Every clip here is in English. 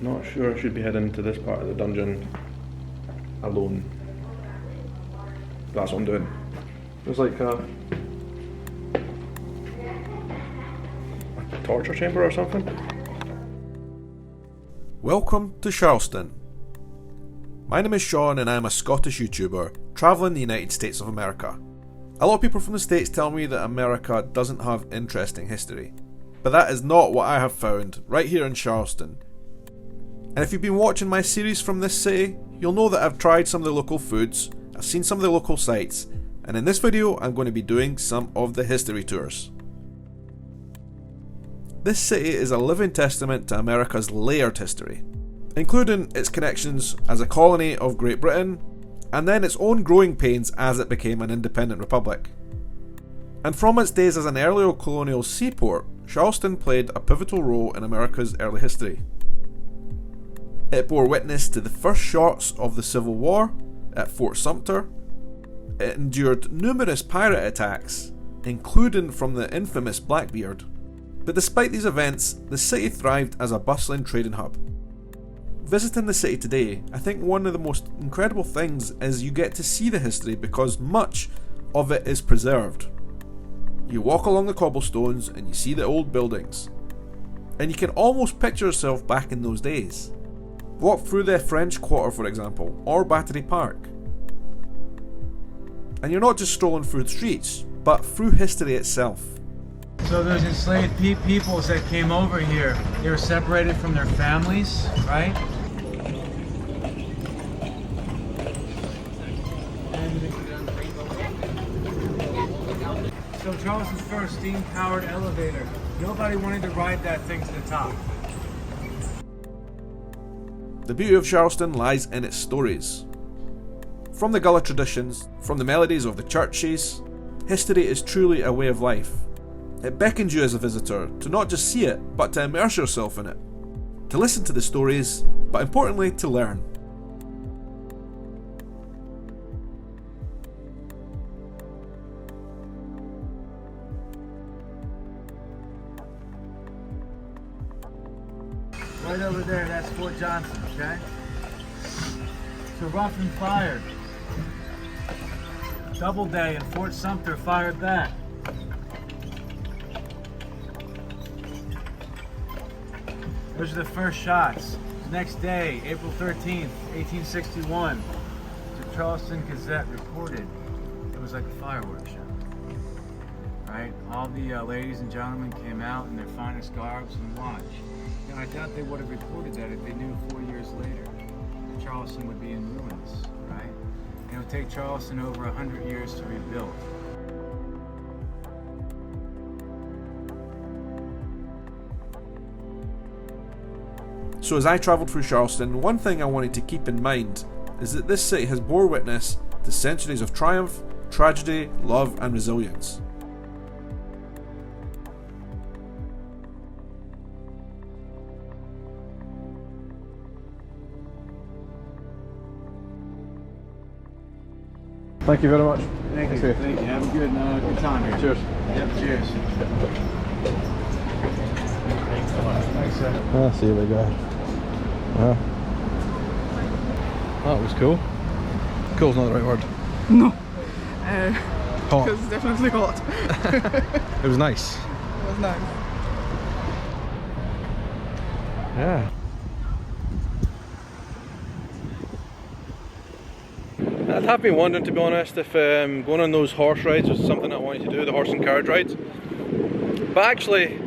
Not sure I should be heading to this part of the dungeon alone. That's what I'm doing. There's like a torture chamber or something. Welcome to Charleston. My name is Sean and I am a Scottish YouTuber travelling the United States of America. A lot of people from the States tell me that America doesn't have interesting history, but that is not what I have found right here in Charleston. And if you've been watching my series from this city, you'll know that I've tried some of the local foods, I've seen some of the local sites, and in this video I'm going to be doing some of the history tours. This city is a living testament to America's layered history, including its connections as a colony of Great Britain, and then its own growing pains as it became an independent republic. And from its days as an earlier colonial seaport, Charleston played a pivotal role in America's early history. It bore witness to the first shots of the Civil War at Fort Sumter. It endured numerous pirate attacks, including from the infamous Blackbeard. But despite these events, the city thrived as a bustling trading hub. Visiting the city today, I think one of the most incredible things is you get to see the history because much of it is preserved. You walk along the cobblestones and you see the old buildings, and you can almost picture yourself back in those days. Walk through the French Quarter, for example, or Battery Park. And you're not just strolling through the streets, but through history itself. So those enslaved peoples that came over here, they were separated from their families, right? So Charleston's first steam-powered elevator. Nobody wanted to ride that thing to the top. The beauty of Charleston lies in its stories. From the Gullah traditions, from the melodies of the churches, history is truly a way of life. It beckons you as a visitor to not just see it, but to immerse yourself in it. To listen to the stories, but importantly to learn. Right over there, that's Fort Johnson, okay? So rough and fired. Doubleday and Fort Sumter fired back. Those are the first shots. The next day, April 13th, 1861, the Charleston Gazette reported it was like a fireworks show. Right? All the ladies and gentlemen came out in their finest garbs and watched. Now, I doubt they would have reported that if they knew 4 years later that Charleston would be in ruins, right? And it would take Charleston over 100 years to rebuild. So as I travelled through Charleston, one thing I wanted to keep in mind is that this city has bore witness to centuries of triumph, tragedy, love and resilience. Thank you very much. Thank you. Thank you. Have a good time here. Cheers. Yep, cheers. Thanks, sir. See you later. That was cool. Cool's not the right word. No. Hot. Because it's definitely hot. It was nice. It was nice. Yeah. I have been wondering, to be honest, if going on those horse rides was something I wanted to do, the horse and carriage rides. But actually,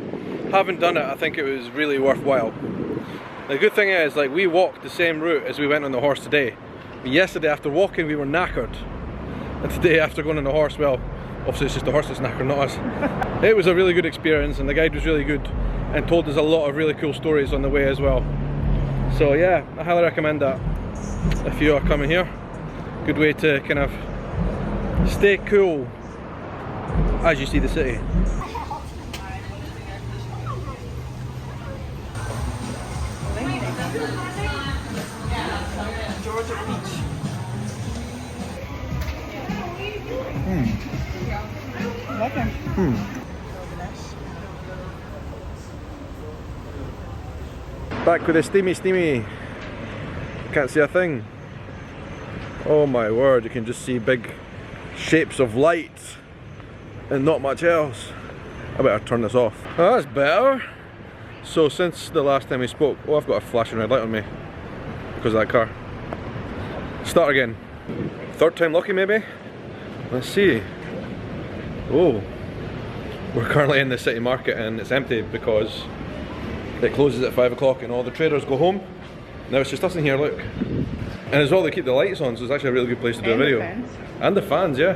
having done it, I think it was really worthwhile. The good thing is, like, we walked the same route as we went on the horse today. But yesterday after walking we were knackered. And today after going on the horse, well, obviously it's just the horse that's knackered, not us. It was a really good experience and the guide was really good and told us a lot of really cool stories on the way as well. So yeah, I highly recommend that if you are coming here. Good way to kind of stay cool as you see the city. Back with the steamy. Can't see a thing. Oh my word, you can just see big shapes of light and not much else. I better turn this off. Oh, that's better. So since the last time we spoke, oh, I've got a flashing red light on me because of that car. Start again. Third time lucky maybe? Let's see. Oh, we're currently in the city market and it's empty because it closes at 5 o'clock and all the traders go home. Now it's just us in here, look. And as well, they keep the lights on, so it's actually a really good place to do a video. And the fans, yeah.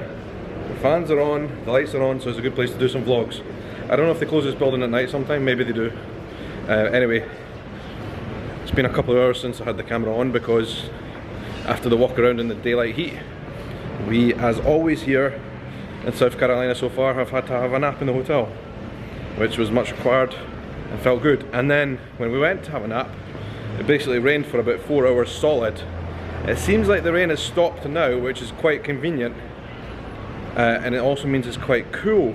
The fans are on, the lights are on, so it's a good place to do some vlogs. I don't know if they close this building at night sometime, maybe they do. Anyway, it's been a couple of hours since I had the camera on because after the walk around in the daylight heat, we, as always here in South Carolina so far, have had to have a nap in the hotel, which was much required and felt good. And then when we went to have a nap, it basically rained for about 4 hours solid. It seems like the rain has stopped now, which is quite convenient, and it also means it's quite cool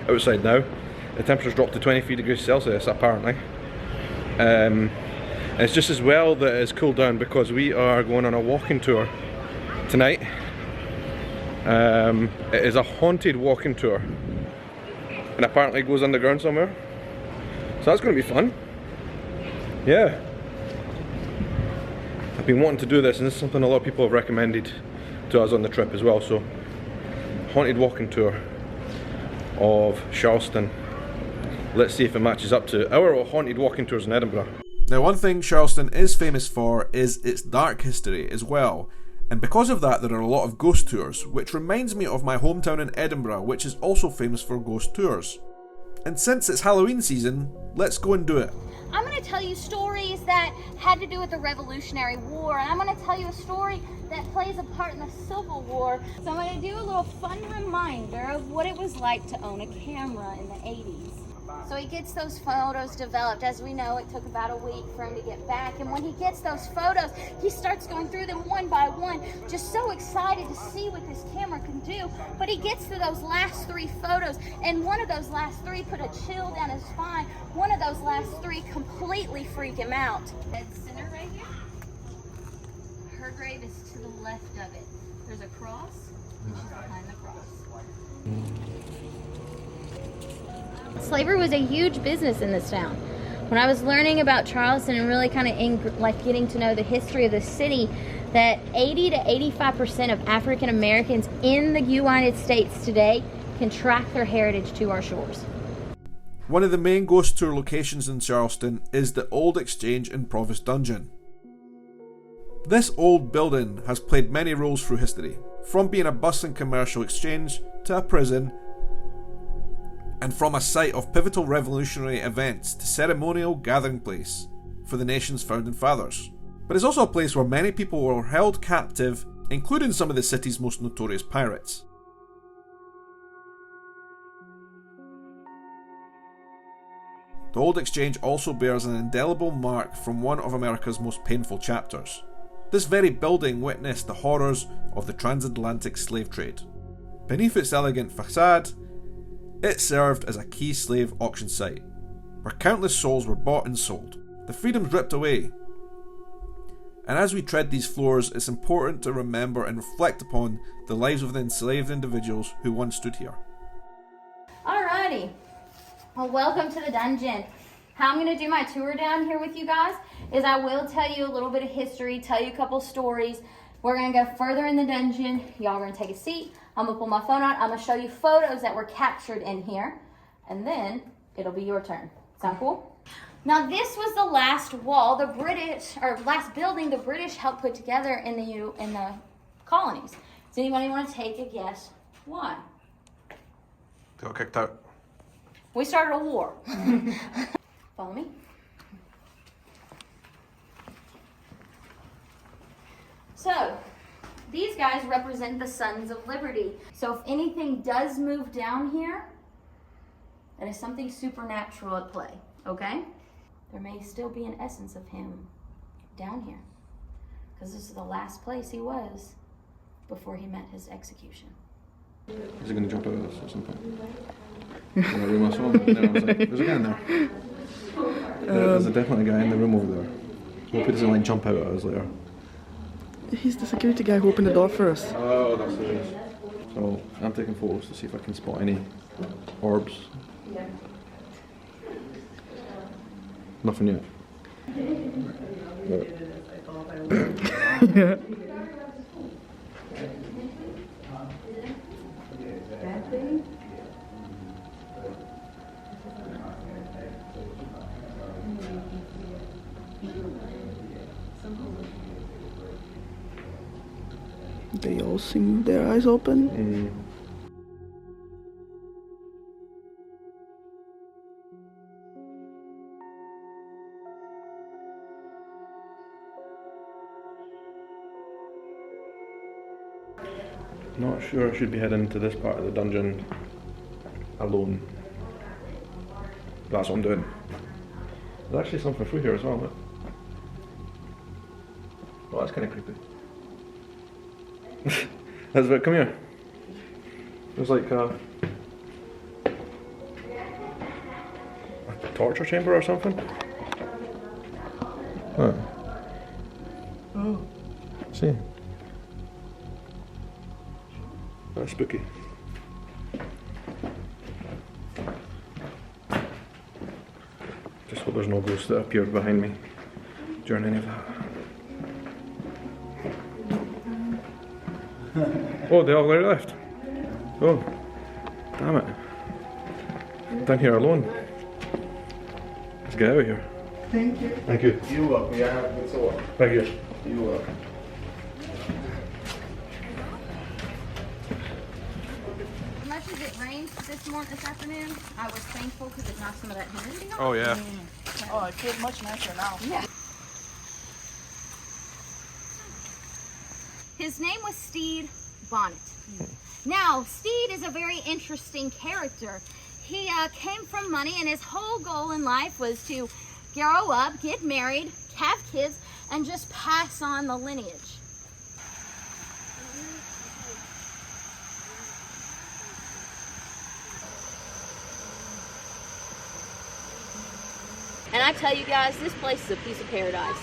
outside now. The temperature's dropped to 23 degrees Celsius apparently. And it's just as well that it's cooled down because we are going on a walking tour tonight. It is a haunted walking tour and apparently it goes underground somewhere. So that's going to be fun. Yeah. I've been wanting to do this and this is something a lot of people have recommended to us on the trip as well. So, haunted walking tour of Charleston. Let's see if it matches up to our haunted walking tours in Edinburgh. Now, one thing Charleston is famous for is its dark history as well. And because of that, there are a lot of ghost tours, which reminds me of my hometown in Edinburgh, which is also famous for ghost tours. And since it's Halloween season, let's go and do it. I'm going to tell you stories that had to do with the Revolutionary War, and I'm going to tell you a story that plays a part in the Civil War. So I'm going to do a little fun reminder of what it was like to own a camera in the 80s. So he gets those photos developed. As we know, it took about a week for him to get back. And when he gets those photos, he starts going through them one by one, just so excited to see what this camera can do. But he gets to those last 3 photos, and one of those last 3 put a chill down his spine. One of those last 3 completely freak him out. Dead center right here. Her grave is to the left of it. There's a cross, and she's behind the cross. Slavery was a huge business in this town. When I was learning about Charleston and really kind of like getting to know the history of the city, that 80 to 85% of African Americans in the United States today can track their heritage to our shores. One of the main ghost tour locations in Charleston is the Old Exchange in Provost Dungeon. This old building has played many roles through history, from being a bustling commercial exchange to a prison, and from a site of pivotal revolutionary events to ceremonial gathering place for the nation's founding fathers. But it's also a place where many people were held captive, including some of the city's most notorious pirates. The Old Exchange also bears an indelible mark from one of America's most painful chapters. This very building witnessed the horrors of the transatlantic slave trade. Beneath its elegant facade, it served as a key slave auction site, where countless souls were bought and sold, the freedoms ripped away. And as we tread these floors, it's important to remember and reflect upon the lives of the enslaved individuals who once stood here. Alrighty, well, welcome to the dungeon. How I'm going to do my tour down here with you guys is I will tell you a little bit of history, tell you a couple stories. We're going to go further in the dungeon. Y'all are going to take a seat. I'm going to pull my phone out. I'm going to show you photos that were captured in here. And then it'll be your turn. Sound cool? Now this was the last wall, last building the British helped put together in the colonies. Does anybody want to take a guess why? Got kicked out. We started a war. Follow me. So, these guys represent the Sons of Liberty. So if anything does move down here, that is something supernatural at play, okay? There may still be an essence of him down here, because this is the last place he was before he met his execution. Is he going to jump out of this at some point? When I read my song, then I was like, there's a guy in there. There's definitely a guy in the room over there. Hope he doesn't like jump out at us later. He's the security guy who opened the door for us. Oh, that's what it is. So I'm taking photos to see if I can spot any orbs. Nothing yet. Yeah. They all seem with their eyes open. Not sure I should be heading to this part of the dungeon alone. That's what I'm doing. There's actually something through here as well, look. Oh, that's kind of creepy. That's about, come here. There's like a torture chamber or something. Huh. Oh. See. That's spooky. Just hope there's no ghosts that appeared behind me during any of that. Oh, they all left. Oh, damn it. I'm down here alone. Let's get out of here. Thank you. Thank you. You're welcome. Yeah, it's all. Thank you. You're welcome. As much as it rained this afternoon, I was thankful because it knocked some of that humidity off. Oh yeah. Oh, it feels much nicer now. Yeah. His name was Steed Bonnet. Now, Steed is a very interesting character. He came from money, and his whole goal in life was to grow up, get married, have kids, and just pass on the lineage. And I tell you guys, this place is a piece of paradise.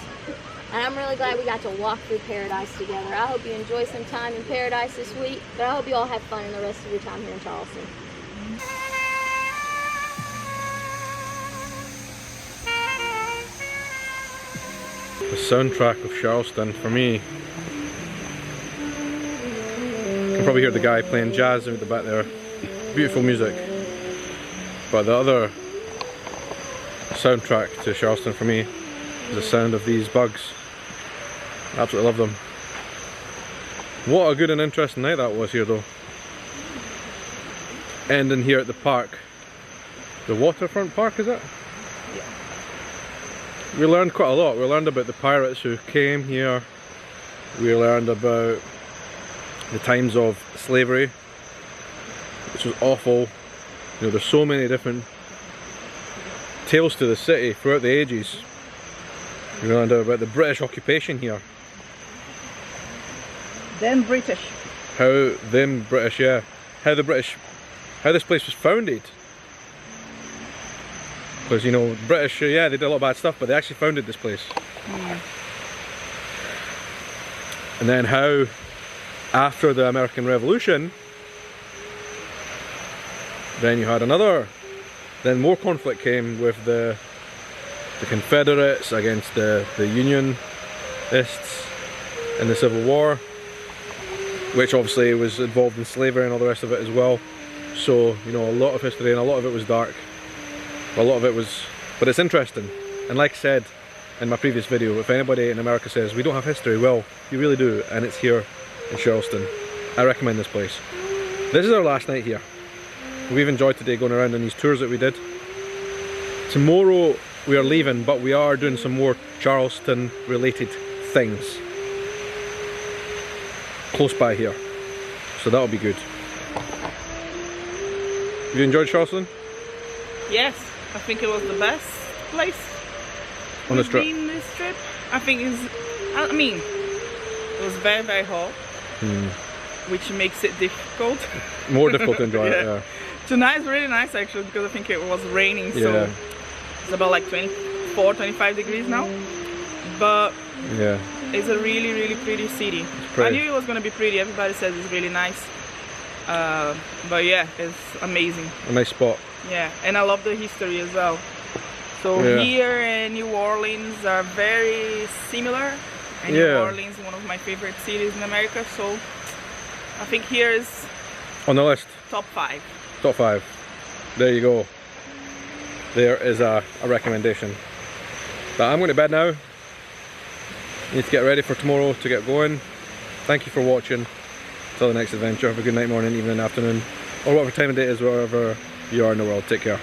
And I'm really glad we got to walk through paradise together. I hope you enjoy some time in paradise this week, but I hope you all have fun in the rest of your time here in Charleston. The soundtrack of Charleston, for me. You can probably hear the guy playing jazz out the back there. Beautiful music. But the other soundtrack to Charleston for me is the sound of these bugs. Absolutely love them. What a good and interesting night that was here though. Ending here at the park. The waterfront park, is it? Yeah. We learned quite a lot. We learned about the pirates who came here. We learned about the times of slavery, which was awful. You know, there's so many different tales to the city throughout the ages. We learned about the British occupation here. Then British. How them British, yeah. How this place was founded. Because, you know, British, yeah, they did a lot of bad stuff, but they actually founded this place. And then how, after the American Revolution, then you had then more conflict came with the Confederates against the Unionists in the Civil War, which obviously was involved in slavery and all the rest of it as well. So, you know, a lot of history and a lot of it was dark. A lot of it was, but it's interesting. And like I said in my previous video, if anybody in America says we don't have history, well, you really do, and it's here in Charleston. I recommend this place. This is our last night here. We've enjoyed today going around on these tours that we did. Tomorrow we are leaving, but we are doing some more Charleston related things close by here, so that'll be good. Have you enjoyed Charleston? Yes, I think it was the best place On this trip? been this trip. I think it was very, very hot, which makes it difficult. More difficult to enjoy it, yeah. Tonight is really nice actually, because I think it was raining, so it's about like 25 24, 25 degrees now. But Yeah. it's a really, really pretty city. pretty. I knew it was going to be pretty. Everybody says it's really nice. But yeah, it's amazing. A nice spot. Yeah, and I love the history as well. So Yeah. here and New Orleans are very similar. And New Yeah. Orleans is one of my favorite cities in America. So I think here is On the list, top 5. top 5. There you go. There is a recommendation. But I'm going to bed now. Need to get ready for tomorrow to get going. Thank you for watching. Till the next adventure. Have a good night, morning, evening, afternoon, or whatever time of day it is, wherever you are in the world. Take care.